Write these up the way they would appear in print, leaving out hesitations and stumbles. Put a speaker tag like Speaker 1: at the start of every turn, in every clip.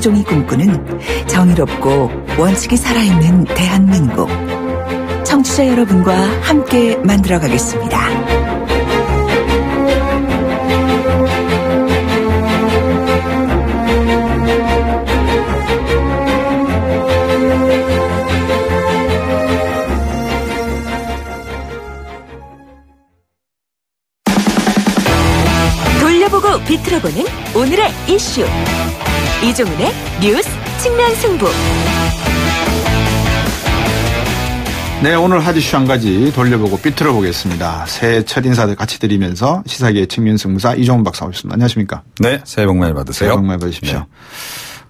Speaker 1: 조중이 꿈꾸는 정의롭고 원칙이 살아있는 대한민국. 청취자 여러분과 함께 만들어가겠습니다.
Speaker 2: 돌려보고 비틀어보는 오늘의 이슈. 이종훈의 뉴스 측면 승부.
Speaker 3: 네, 오늘 핫 이슈 한 가지 돌려보고 비틀어보겠습니다. 새해 첫 인사들 같이 드리면서 시사계의 측면 승부사 이종훈 박사 오셨습니다. 안녕하십니까?
Speaker 4: 네, 새해 복 많이 받으세요.
Speaker 3: 새해 복 많이 받으십시오.
Speaker 4: 네.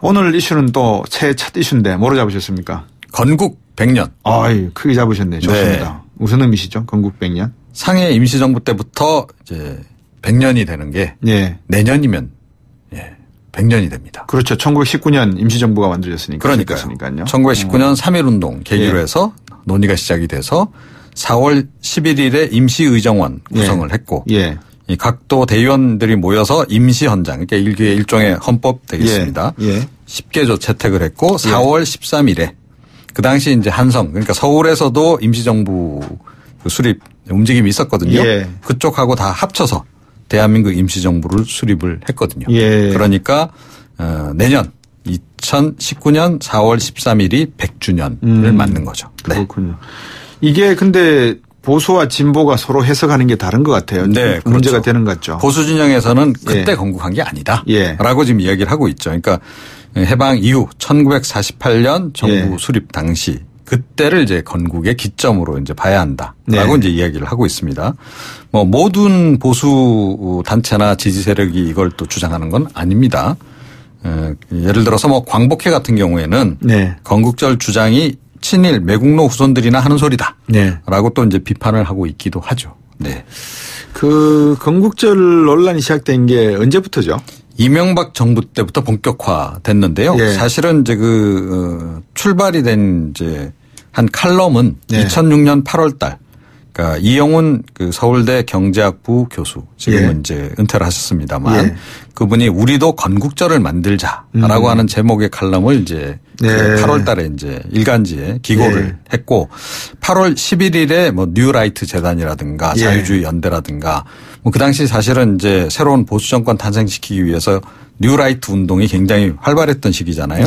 Speaker 3: 오늘 이슈는 또 새해 첫 이슈인데 뭐로 잡으셨습니까?
Speaker 4: 건국 100년.
Speaker 3: 아이, 크게 잡으셨네. 좋습니다.
Speaker 4: 네.
Speaker 3: 무슨 의미시죠? 건국 100년?
Speaker 4: 상해 임시정부 때부터 이제 100년이 되는 게
Speaker 3: 예.
Speaker 4: 내년이면 100년이 됩니다.
Speaker 3: 그렇죠. 1919년 임시정부가 만들어졌으니까.
Speaker 4: 그러니까요. 1919년 3.1운동 계기로 해서 논의가 시작이 돼서 4월 11일에 임시의정원 구성을 했고 이 각도 대의원들이 모여서 임시헌장, 그러니까 일종의 헌법 되겠습니다. 10개조 채택을 했고 4월 13일에 그 당시 이제 한성, 그러니까 서울에서도 임시정부 수립 움직임이 있었거든요. 그쪽하고 다 합쳐서 대한민국 임시정부를 수립을 했거든요. 그러니까 내년 2019년 4월 13일이 100주년을 맞는 거죠.
Speaker 3: 그렇군요. 이게 근데 보수와 진보가 서로 해석하는 게 다른 것 같아요.
Speaker 4: 네,
Speaker 3: 문제가
Speaker 4: 그렇죠.
Speaker 3: 되는 것 같죠.
Speaker 4: 보수 진영에서는 그때 건국한 게 아니다. 라고 지금 이야기를 하고 있죠. 그러니까 해방 이후 1948년 정부 수립 당시 그때를 이제 건국의 기점으로 이제 봐야 한다라고 이제 이야기를 하고 있습니다. 뭐 모든 보수 단체나 지지 세력이 이걸 또 주장하는 건 아닙니다. 예를 들어서 뭐 광복회 같은 경우에는 건국절 주장이 친일 매국노 후손들이나 하는 소리다라고 또 이제 비판을 하고 있기도 하죠. 네.
Speaker 3: 그 건국절 논란이 시작된 게 언제부터죠?
Speaker 4: 이명박 정부 때부터 본격화됐는데요. 사실은 이제 출발이 된 이제 한 칼럼은 2006년 8월 달. 그러니까 이영훈 서울대 경제학부 교수 지금은 이제 은퇴를 하셨습니다만 그분이 우리도 건국절을 만들자라고 하는 제목의 칼럼을 이제 8월 달에 이제 일간지에 기고를 했고 8월 11일에 뭐 뉴라이트 재단이라든가 자유주의 연대라든가 뭐 그 당시 사실은 이제 새로운 보수 정권 탄생시키기 위해서 뉴라이트 운동이 굉장히 활발했던 시기잖아요.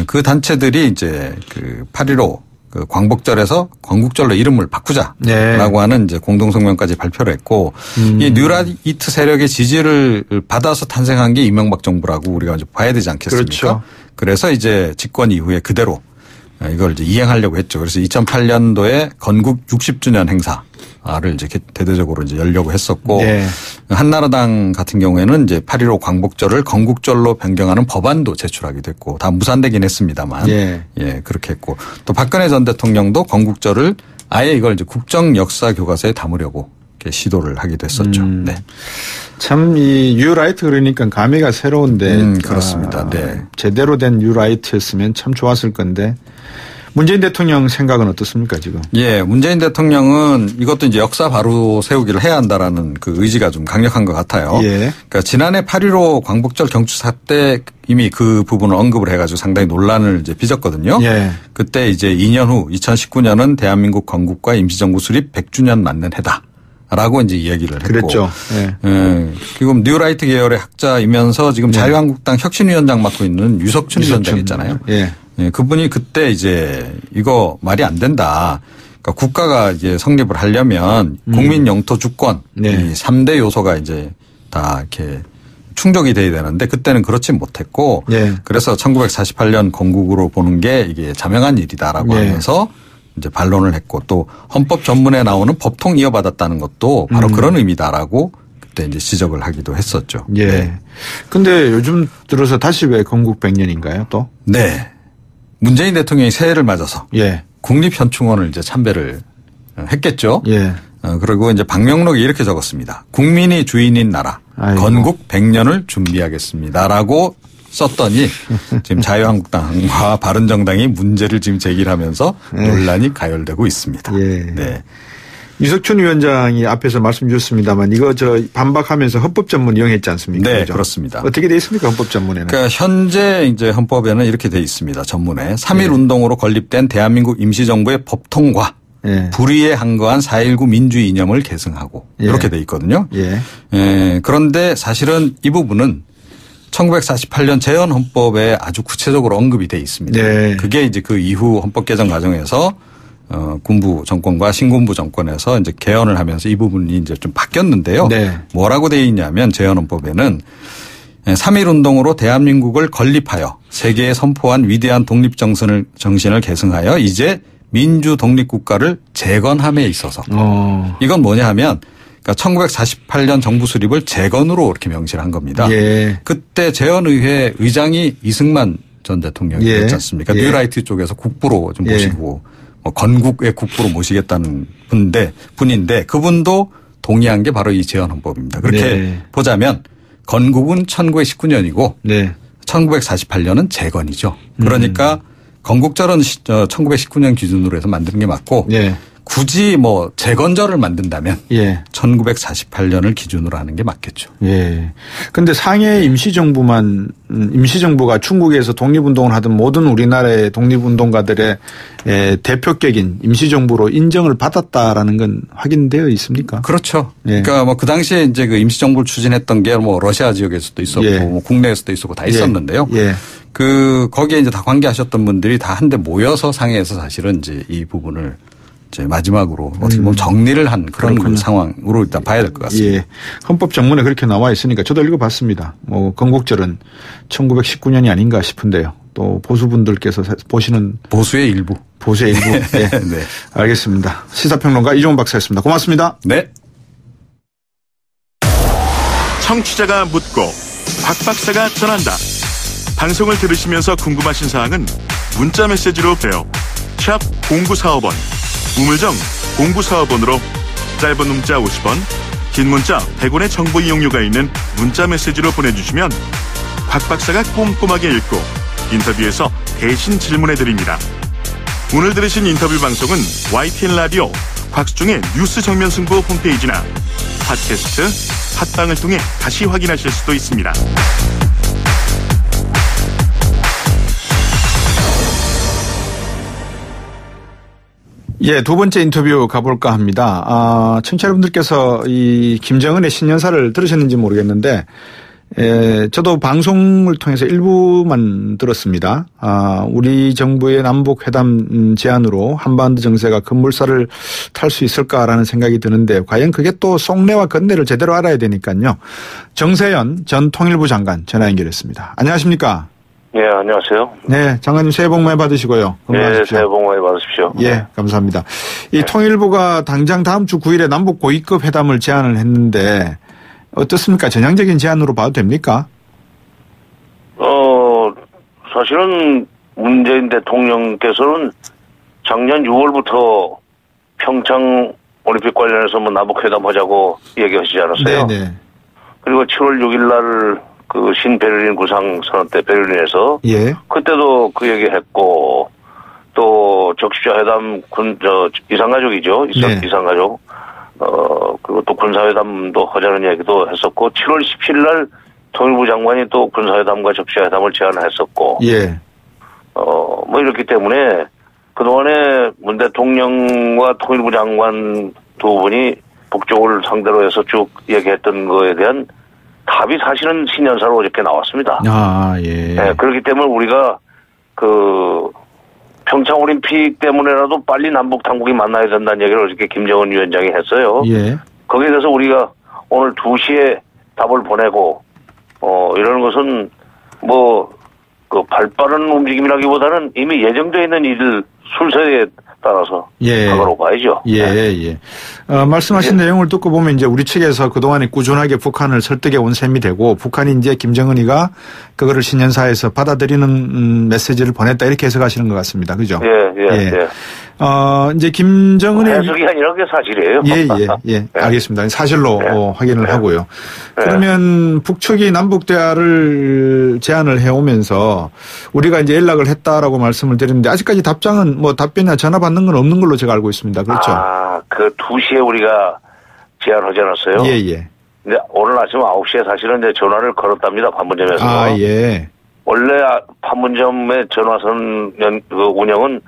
Speaker 4: 그 단체들이 이제 8.15 광복절에서 건국절로 이름을 바꾸자라고 하는 이제 공동성명까지 발표를 했고 이 뉴라이트 세력의 지지를 받아서 탄생한 게 이명박 정부라고 우리가 이제 봐야 되지 않겠습니까? 그렇죠. 그래서 이제 집권 이후에 그대로 이걸 이제 이행하려고 했죠. 그래서 2008년도에 건국 60주년 행사를 이제 대대적으로 이제 열려고 했었고 한나라당 같은 경우에는 이제 8.15 광복절을 건국절로 변경하는 법안도 제출하기도 했고 다 무산되긴 했습니다만 그렇게 했고 또 박근혜 전 대통령도 건국절을 아예 이걸 이제 국정 역사 교과서에 담으려고 이렇게 시도를 하기도 했었죠. 네.
Speaker 3: 참 이 뉴라이트 그러니까 감회가 새로운데
Speaker 4: 그렇습니다.
Speaker 3: 제대로 된 뉴라이트였으면 참 좋았을 건데 문재인 대통령 생각은 어떻습니까 지금?
Speaker 4: 문재인 대통령은 이것도 이제 역사 바로 세우기를 해야 한다라는 그 의지가 좀 강력한 것 같아요. 그러니까 지난해 8.15 광복절 경추사 때 이미 그 부분을 언급을 해가지고 상당히 논란을 이제 빚었거든요. 그때 이제 2년 후 2019년은 대한민국 건국과 임시정부 수립 100주년 맞는 해다. 라고 이제 이야기를 했고.
Speaker 3: 그랬죠.
Speaker 4: 지금 뉴라이트 계열의 학자이면서 지금 자유한국당 혁신위원장 맡고 있는 유석춘 위원장 있잖아요. 그분이 그때 이제 이거 말이 안 된다. 그러니까 국가가 이제 성립을 하려면 국민 영토 주권 이 3대 요소가 이제 다 이렇게 충족이 돼야 되는데 그때는 그렇지 못했고 그래서 1948년 건국으로 보는 게 이게 자명한 일이다라고 하면서 이제 반론을 했고 또 헌법 전문에 나오는 법통 이어받았다는 것도 바로 그런 의미다라고 그때 이제 지적을 하기도 했었죠.
Speaker 3: 근데 요즘 들어서 다시 왜 건국 100년인가요 또?
Speaker 4: 문재인 대통령이 새해를 맞아서 국립현충원을 이제 참배를 했겠죠. 그리고 이제 방명록에 이렇게 적었습니다. 국민이 주인인 나라 건국 100년을 준비하겠습니다라고 썼더니 지금 자유한국당과 바른정당이 문제를 지금 제기하면서 논란이 가열되고 있습니다.
Speaker 3: 유석춘 위원장이 앞에서 말씀 주셨습니다만 이거 반박하면서 헌법 전문 이용했지 않습니까?
Speaker 4: 네,
Speaker 3: 그렇죠?
Speaker 4: 그렇습니다.
Speaker 3: 어떻게 돼 있습니까? 헌법 전문에는?
Speaker 4: 그러니까 현재 이제 헌법에는 이렇게 돼 있습니다. 전문에 3.1 운동으로 건립된 대한민국 임시정부의 법통과 불의에 항거한 4.19 민주주의 이념을 계승하고 이렇게 돼 있거든요. 그런데 사실은 이 부분은 1948년 재헌 헌법에 아주 구체적으로 언급이 돼 있습니다. 그게 이제 그 이후 헌법 개정 과정에서 군부 정권과 신군부 정권에서 이제 개헌을 하면서 이 부분이 이제 좀 바뀌었는데요. 뭐라고 돼 있냐면 재헌 헌법에는 3.1 운동으로 대한민국을 건립하여 세계에 선포한 위대한 독립 정신을 계승하여 이제 민주 독립 국가를 재건함에 있어서 이건 뭐냐 하면 그러니까 1948년 정부 수립을 재건으로 이렇게 명시를 한 겁니다. 그때 재헌의회 의장이 이승만 전 대통령이었지 않습니까? 뉴라이트 쪽에서 국부로 좀 모시고 건국의 국부로 모시겠다는 분인데 그분도 동의한 게 바로 이 재헌헌법입니다. 그렇게 보자면 건국은 1919년이고 1948년은 재건이죠. 그러니까 건국절은 1919년 기준으로 해서 만드는 게 맞고 굳이 뭐 재건절을 만든다면 1948년을 기준으로 하는 게 맞겠죠.
Speaker 3: 그런데 상해 임시정부가 중국에서 독립운동을 하던 모든 우리나라의 독립운동가들의 대표격인 임시정부로 인정을 받았다라는 건 확인되어 있습니까?
Speaker 4: 그렇죠. 그러니까 뭐 그 당시에 이제 그 임시정부를 추진했던 게 뭐 러시아 지역에서도 있었고 뭐 국내에서도 있었고 다 있었는데요. 거기에 이제 다 관계하셨던 분들이 다 한데 모여서 상해에서 사실은 이제 이 부분을 이제 마지막으로 어떻게 보면 정리를 한 그런 상황으로 일단 봐야 될 것 같습니다.
Speaker 3: 헌법 전문에 그렇게 나와 있으니까 저도 읽어봤습니다. 뭐 건국절은 1919년이 아닌가 싶은데요. 또 보수분들께서 보시는
Speaker 4: 보수의 일부.
Speaker 3: 네. 알겠습니다. 시사평론가 이종훈 박사였습니다. 고맙습니다.
Speaker 4: 네.
Speaker 5: 청취자가 묻고 박 박사가 전한다. 방송을 들으시면서 궁금하신 사항은 문자 메시지로 배워 샵 0945번 우물정 0945번으로 짧은 문자 50원 긴 문자 100원의 정보 이용료가 있는 문자 메시지로 보내주시면 박 박사가 꼼꼼하게 읽고 인터뷰에서 대신 질문해드립니다. 오늘 들으신 인터뷰 방송은 YTN 라디오 곽수종의 뉴스 정면 승부 홈페이지나 팟캐스트 팟빵을 통해 다시 확인하실 수도 있습니다.
Speaker 3: 두 번째 인터뷰 가볼까 합니다. 청취자 여러분들께서 이 김정은의 신년사를 들으셨는지 모르겠는데, 저도 방송을 통해서 일부만 들었습니다. 우리 정부의 남북회담 제안으로 한반도 정세가 급물살을 탈 수 있을까라는 생각이 드는데, 과연 그게 또 속내와 겉내를 제대로 알아야 되니까요. 정세현 전 통일부 장관 전화 연결했습니다. 안녕하십니까?
Speaker 6: 네, 안녕하세요.
Speaker 3: 네, 장관님 새해 복 많이 받으시고요. 건강하십시오.
Speaker 6: 네, 새해 복 많이 받으십시오.
Speaker 3: 감사합니다. 이 통일부가 당장 다음 주 9일에 남북 고위급 회담을 제안을 했는데 어떻습니까? 전향적인 제안으로 봐도 됩니까?
Speaker 6: 사실은 문재인 대통령께서는 작년 6월부터 평창 올림픽 관련해서 뭐 남북 회담하자고 얘기하시지 않았어요?
Speaker 3: 네네.
Speaker 6: 그리고 7월 6일 날 그 신베를린 구상선언 때 베를린에서 그때도 그 얘기했고 또 적시자 회담 이산가족이죠. 이산가족 그리고 또 군사회담도 하자는 얘기도 했었고 7월 17일 날 통일부 장관이 또 군사회담과 적시자 회담을 제안했었고 뭐 이렇기 때문에 그동안에 문 대통령과 통일부 장관 두 분이 북쪽을 상대로 해서 쭉 얘기했던 거에 대한 답이 사실은 신년사로 어저께 나왔습니다. 그렇기 때문에 우리가 그 평창 올림픽 때문에라도 빨리 남북 당국이 만나야 된다는 얘기를 어저께 김정은 위원장이 했어요. 거기에 대해서 우리가 오늘 2시에 답을 보내고 이런 것은 뭐 그 발빠른 움직임이라기보다는 이미 예정되어 있는 일 순서에 따라서 과거로 봐야죠.
Speaker 3: 말씀하신 내용을 듣고 보면 이제 우리 측에서 그동안에 꾸준하게 북한을 설득해 온 셈이 되고 북한이 이제 김정은이가 그거를 신년사에서 받아들이는 메시지를 보냈다 이렇게 해석하시는 것 같습니다. 그죠? 이제 김정은의
Speaker 6: 해석이 아니라 그게 사실이에요.
Speaker 3: 예. 네. 알겠습니다. 사실로
Speaker 6: 네.
Speaker 3: 확인을
Speaker 6: 네.
Speaker 3: 하고요.
Speaker 6: 네.
Speaker 3: 그러면 북측이 남북 대화를 제안을 해오면서 우리가 이제 연락을 했다라고 말씀을 드렸는데 아직까지 답장은 뭐 답변이나 전화 받는 건 없는 걸로 제가 알고 있습니다. 그렇죠?
Speaker 6: 그 2시에 우리가 제안하지 않았어요?
Speaker 3: 예.
Speaker 6: 근데 오늘 아침 9시에 사실은 이제 전화를 걸었답니다. 판문점에서.
Speaker 3: 예.
Speaker 6: 원래 판문점의 전화선 운영은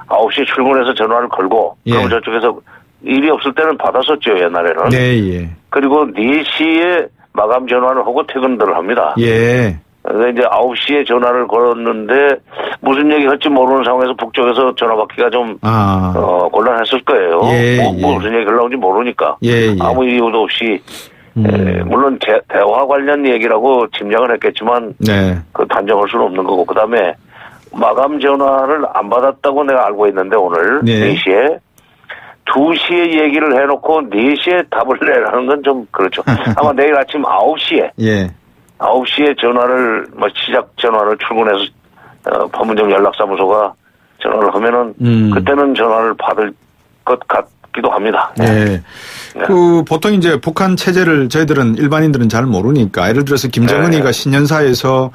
Speaker 6: 9시에 출근해서 전화를 걸고 그럼 저쪽에서 일이 없을 때는 받았었죠. 옛날에는.
Speaker 3: 네.
Speaker 6: 그리고 4시에 마감 전화를 하고 퇴근들을 합니다.
Speaker 3: 예.
Speaker 6: 그래서 이제 9시에 전화를 걸었는데 무슨 얘기 할지 모르는 상황에서 북쪽에서 전화 받기가 좀 곤란했을 거예요. 무슨 얘기 하려는지 모르니까. 아무 이유도 없이 물론 대화 관련 얘기라고 짐작을 했겠지만 그 단정할 수는 없는 거고 그다음에 마감 전화를 안 받았다고 내가 알고 있는데 오늘 4시에 2시에 얘기를 해놓고 4시에 답을 내라는 건 좀 그렇죠. 아마 내일 아침 9시에 9시에 전화를 시작 전화를 출근해서 판문점 연락사무소가 전화를 하면은 그때는 전화를 받을 것 같기도 합니다.
Speaker 3: 그 보통 이제 북한 체제를 저희들은 일반인들은 잘 모르니까 예를 들어서 김정은이가 신년사에서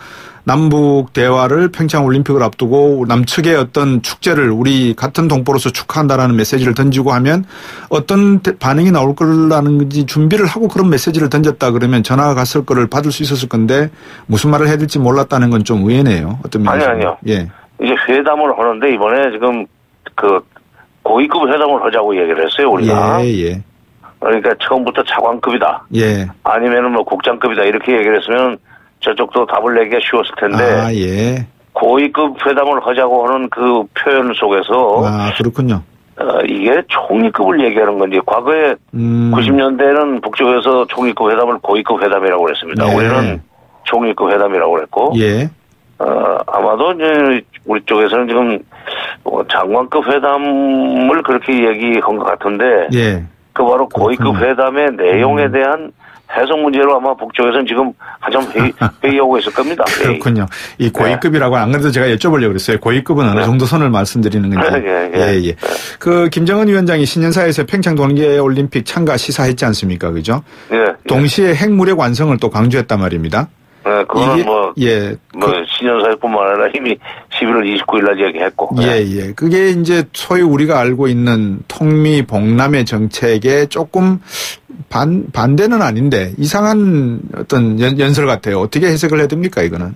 Speaker 3: 남북 대화를 평창 올림픽을 앞두고 남측의 어떤 축제를 우리 같은 동포로서 축하한다라는 메시지를 던지고 하면 어떤 반응이 나올 거라는 건지 준비를 하고 그런 메시지를 던졌다 그러면 전화가 갔을 거를 받을 수 있었을 건데 무슨 말을 해야 될지 몰랐다는 건 좀 의외네요. 어떤 면에서.
Speaker 6: 아니요. 이제 회담을 하는데 이번에 지금 그 고위급 회담을 하자고 얘기를 했어요, 우리가. 그러니까 처음부터 차관급이다. 아니면은 뭐 국장급이다. 이렇게 얘기를 했으면 저쪽도 답을 내기가 쉬웠을 텐데. 고위급 회담을 하자고 하는 그 표현 속에서.
Speaker 3: 그렇군요.
Speaker 6: 이게 총리급을 얘기하는 건지. 과거에 90년대는 북쪽에서 총리급 회담을 고위급 회담이라고 그랬습니다. 우리는 총리급 회담이라고 그랬고. 아마도 이제 우리 쪽에서는 지금 장관급 회담을 그렇게 얘기한 것 같은데. 그 바로 고위급 회담의 내용에 대한 해석 문제로 아마 북쪽에서는 지금 한참 회의하고 있을 겁니다.
Speaker 3: 그렇군요. 이 고위급이라고 안 그래도 제가 여쭤보려고 그랬어요. 고위급은 어느 정도 선을 말씀드리는 건지. 그 김정은 위원장이 신년사에서 평창 동계올림픽 참가 시사했지 않습니까? 그죠? 동시에 핵무력 완성을 또 강조했단 말입니다.
Speaker 6: 그거는 신년사뿐만 아니라 이미 11월 29일 날 얘기했고.
Speaker 3: 그게 이제 소위 우리가 알고 있는 통미 봉남의 정책에 조금 반대는 아닌데 이상한 어떤 연설 같아요. 어떻게 해석을 해야 됩니까, 이거는?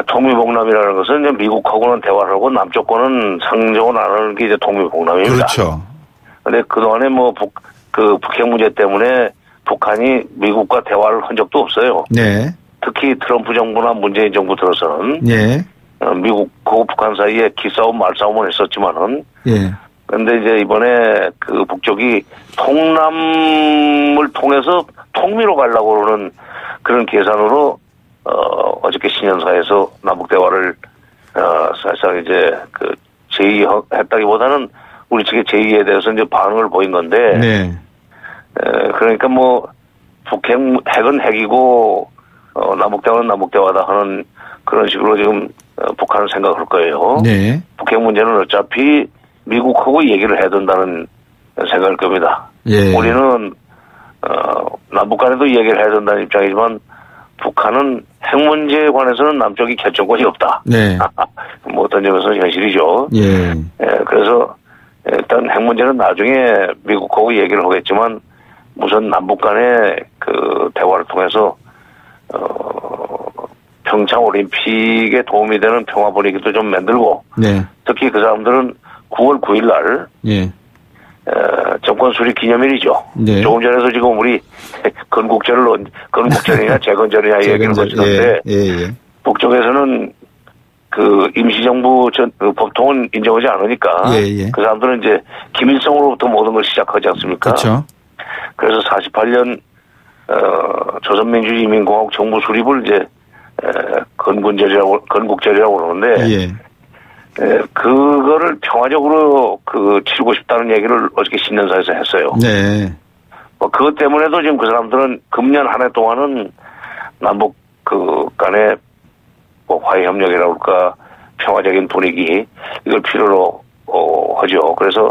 Speaker 6: 통미봉남이라는 것은 이제 미국하고는 대화를 하고 남쪽과는 상정을 안 하는 게 이제 통미봉남입니다.
Speaker 3: 그렇죠.
Speaker 6: 근데 그동안에 북핵 문제 때문에 북한이 미국과 대화를 한 적도 없어요. 특히 트럼프 정부나 문재인 정부 들어서는 미국하고 북한 사이에 기싸움 말싸움을 했었지만은 그런데 이제 이번에 그 북쪽이 통남을 통해서 통미로 가려고 하는 그런 계산으로 어저께 신년사에서 남북 대화를 사실상 이제 그 제의했다기보다는 우리 측의 제의에 대해서 이제 반응을 보인 건데. 그러니까 핵은 핵이고, 남북대화는 남북대화다 하는 그런 식으로 지금, 북한은 생각할 거예요. 북핵 문제는 어차피 미국하고 얘기를 해야 된다는 생각일 겁니다. 우리는, 남북 간에도 얘기를 해야 된다는 입장이지만, 북한은 핵 문제에 관해서는 남쪽이 결정권이 없다. 어떤 점에서 현실이죠. 그래서 일단 핵 문제는 나중에 미국하고 얘기를 하겠지만, 우선 남북 간의 그 대화를 통해서 평창 올림픽에 도움이 되는 평화 분위기도 좀 만들고 특히 그 사람들은 9월 9일 날 정권 수립 기념일이죠. 조금 전에도 지금 우리 건국절이냐 재건절이냐 얘기를 거치는데 북쪽에서는 그 임시정부 법통은 인정하지 않으니까 그 사람들은 이제 김일성으로부터 모든 걸 시작하지 않습니까? 그래서 48년 조선민주주의인민공화국 정부 수립을 이제 건국절이라고 그러는데 그거를 평화적으로 치르고 싶다는 얘기를 어저께 신년사에서 했어요. 그것 때문에도 지금 그 사람들은 금년 한 해 동안은 남북 간의 화해 협력이라고 할까 평화적인 분위기 이걸 필요로 하죠. 그래서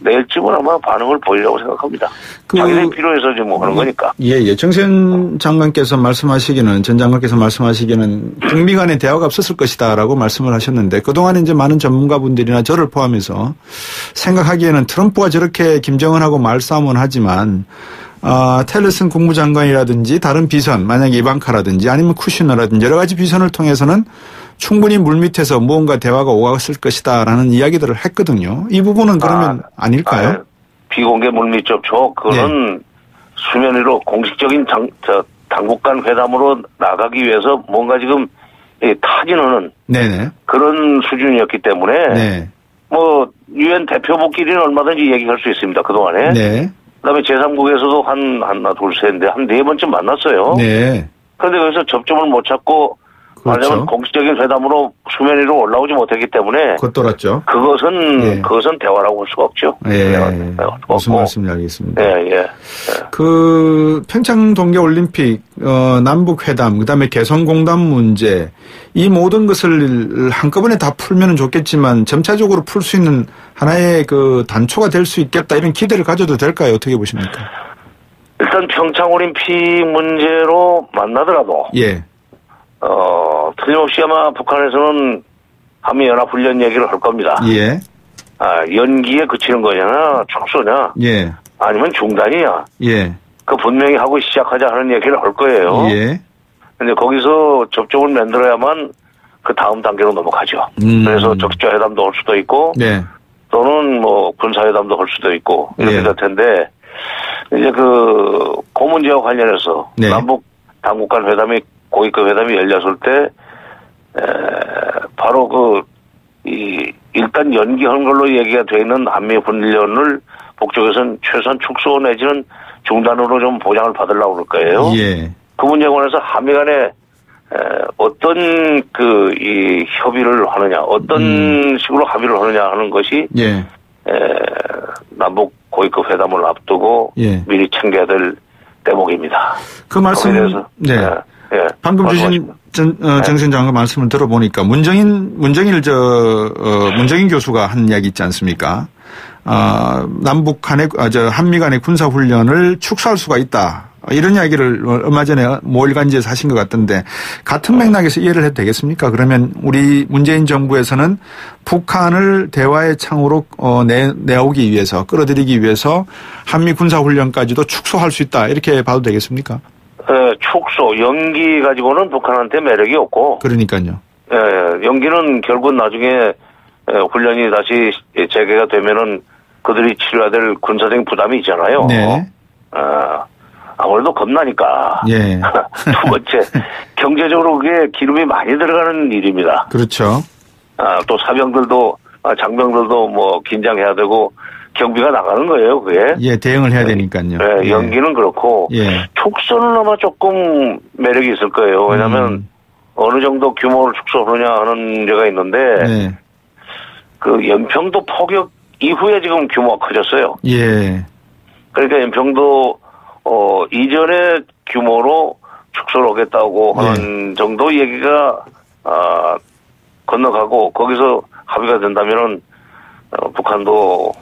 Speaker 6: 내일쯤은 아마 반응을 보이려고 생각합니다. 자기들이 필요해서 지금 하는 거니까.
Speaker 3: 예. 정세현 장관께서 말씀하시기는, 전 장관께서 말씀하시기는 북미 간의 대화가 없었을 것이다라고 말씀을 하셨는데, 그동안에 이제 많은 전문가분들이나 저를 포함해서 생각하기에는 트럼프가 저렇게 김정은하고 말싸움은 하지만 텔러슨 국무장관이라든지 다른 비선, 만약에 이방카라든지 아니면 쿠시너라든지 여러 가지 비선을 통해서는 충분히 물밑에서 무언가 대화가 오갔을 것이다라는 이야기들을 했거든요. 이 부분은 그러면 아닐까요?
Speaker 6: 비공개 물밑 접촉, 그거는 네. 수면 위로 공식적인 당국 간 회담으로 나가기 위해서 뭔가 지금 타진하는 네네. 그런 수준이었기 때문에 네. 뭐 유엔 대표부끼리는 얼마든지 얘기할 수 있습니다. 그동안에. 네. 그다음에 제3국에서도 하나 둘 셋인데 한 4번쯤 만났어요. 네. 그런데 거기서 접점을 못 찾고 그렇죠. 말하자면 공식적인 회담으로 수면 위로 올라오지 못했기 때문에
Speaker 3: 겉돌았죠.
Speaker 6: 그것은 대화라고 볼 수가 없죠.
Speaker 3: 예. 무슨 말씀인지 알겠습니다. 예. 그 평창 동계 올림픽 남북 회담 그다음에 개성공단 문제 이 모든 것을 한꺼번에 다 풀면 좋겠지만 점차적으로 풀 수 있는 하나의 그 단초가 될 수 있겠다 이런 기대를 가져도 될까요? 어떻게 보십니까?
Speaker 6: 일단 평창 올림픽 문제로 만나더라도 예. 틀림없이 아마 북한에서는 한미연합훈련 얘기를 할 겁니다. 예. 연기에 그치는 거냐, 축소냐, 예. 아니면 중단이냐. 예. 그 분명히 하고 시작하자 하는 얘기를 할 거예요. 예. 근데 거기서 접촉을 만들어야만 그 다음 단계로 넘어가죠. 그래서 적시자 회담도 할 수도 있고, 네. 또는 뭐 군사회담도 할 수도 있고, 이렇게 될 텐데, 이제 그 문제와 관련해서 네. 남북 당국 간 회담이 고위급 회담이 열렸을 때 바로 일단 연기한 걸로 얘기가 되어 있는 한미 훈련을 북쪽에서는 최소한 축소 내지는 중단으로 좀 보장을 받으려고 그럴 거예요. 예. 그 문제에 관해서 한미 간에 어떤 이 협의를 하느냐, 어떤 식으로 합의를 하느냐 하는 것이 예. 남북 고위급 회담을 앞두고 예. 미리 챙겨야 될 대목입니다.
Speaker 3: 그 말씀 네. 예, 방금 주신 정세현 장관 말씀을 들어보니까 문정인 교수가 한 이야기 있지 않습니까? 남북 간의 한미 간의 군사 훈련을 축소할 수가 있다. 이런 이야기를 얼마 전에 모일간지에서 하신 것 같던데 같은 맥락에서 이해를 해도 되겠습니까? 그러면 우리 문재인 정부에서는 북한을 대화의 창으로 내오기 위해서 끌어들이기 위해서 한미 군사 훈련까지도 축소할 수 있다. 이렇게 봐도 되겠습니까?
Speaker 6: 축소, 연기 가지고는 북한한테 매력이 없고.
Speaker 3: 그러니까요.
Speaker 6: 연기는 결국 나중에 훈련이 다시 재개가 되면은 그들이 치러야 될 군사적인 부담이 있잖아요. 네. 아무래도 겁나니까. 예. 두 번째, 경제적으로 그게 기름이 많이 들어가는 일입니다.
Speaker 3: 그렇죠.
Speaker 6: 또 사병들도, 장병들도 뭐 긴장해야 되고, 경비가 나가는 거예요, 그게.
Speaker 3: 예, 대응을 해야 되니까요.
Speaker 6: 네, 예. 연기는 그렇고, 예. 축소는 아마 조금 매력이 있을 거예요. 왜냐면, 어느 정도 규모를 축소하느냐 하는 문제가 있는데, 네. 그 연평도 포격 이후에 지금 규모가 커졌어요. 예. 그러니까 연평도, 이전의 규모로 축소를 하겠다고 하는 정도 얘기가, 건너가고, 거기서 합의가 된다면은, 북한도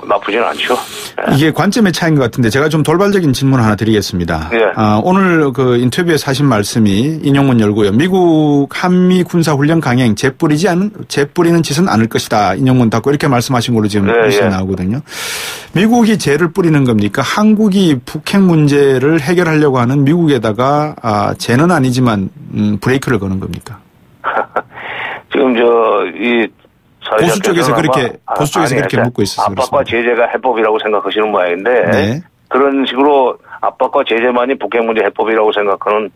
Speaker 6: 나쁘지는 않죠.
Speaker 3: 이게 관점의 차이인 것 같은데 제가 좀 돌발적인 질문 하나 드리겠습니다. 예. 오늘 그 인터뷰에서 하신 말씀이 인용문 열고요. 미국 한미 군사 훈련 강행 재뿌리는 짓은 않을 것이다. 인용문 닫고 이렇게 말씀하신 걸로 지금 뉴스에 나오거든요. 미국이 재를 뿌리는 겁니까? 한국이 북핵 문제를 해결하려고 하는 미국에다가 재는 아니지만 브레이크를 거는 겁니까?
Speaker 6: 지금
Speaker 3: 보수 쪽에서 그렇게 묻고 있었어요.
Speaker 6: 압박과 제재가 해법이라고 생각하시는 모양인데 네. 그런 식으로 압박과 제재만이 북핵 문제 해법이라고 생각하는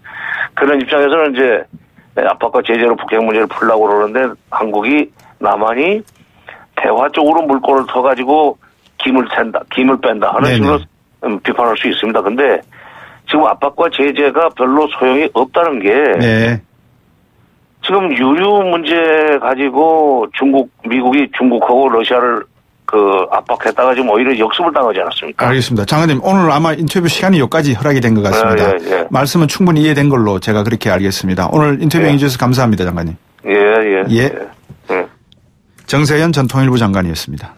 Speaker 6: 그런 입장에서는 이제 압박과 제재로 북핵 문제를 풀려고 그러는데 한국이 남한이 대화 쪽으로 물꼬를 터가지고 김을 뺀다 하는 네네. 식으로 비판할 수 있습니다. 근데 지금 압박과 제재가 별로 소용이 없다는 게 네. 지금 유류 문제 가지고 미국이 중국하고 러시아를 압박했다가 지금 오히려 역습을 당하지 않았습니까?
Speaker 3: 알겠습니다. 장관님, 오늘 아마 인터뷰 시간이 여기까지 허락이 된 것 같습니다. 예. 말씀은 충분히 이해된 걸로 제가 그렇게 알겠습니다. 오늘 인터뷰 해주셔서 감사합니다, 장관님.
Speaker 6: 예.
Speaker 3: 예. 정세현 전 통일부 장관이었습니다.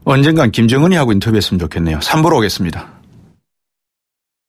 Speaker 3: 언젠간 김정은이 하고 인터뷰했으면 좋겠네요. 3부로 오겠습니다.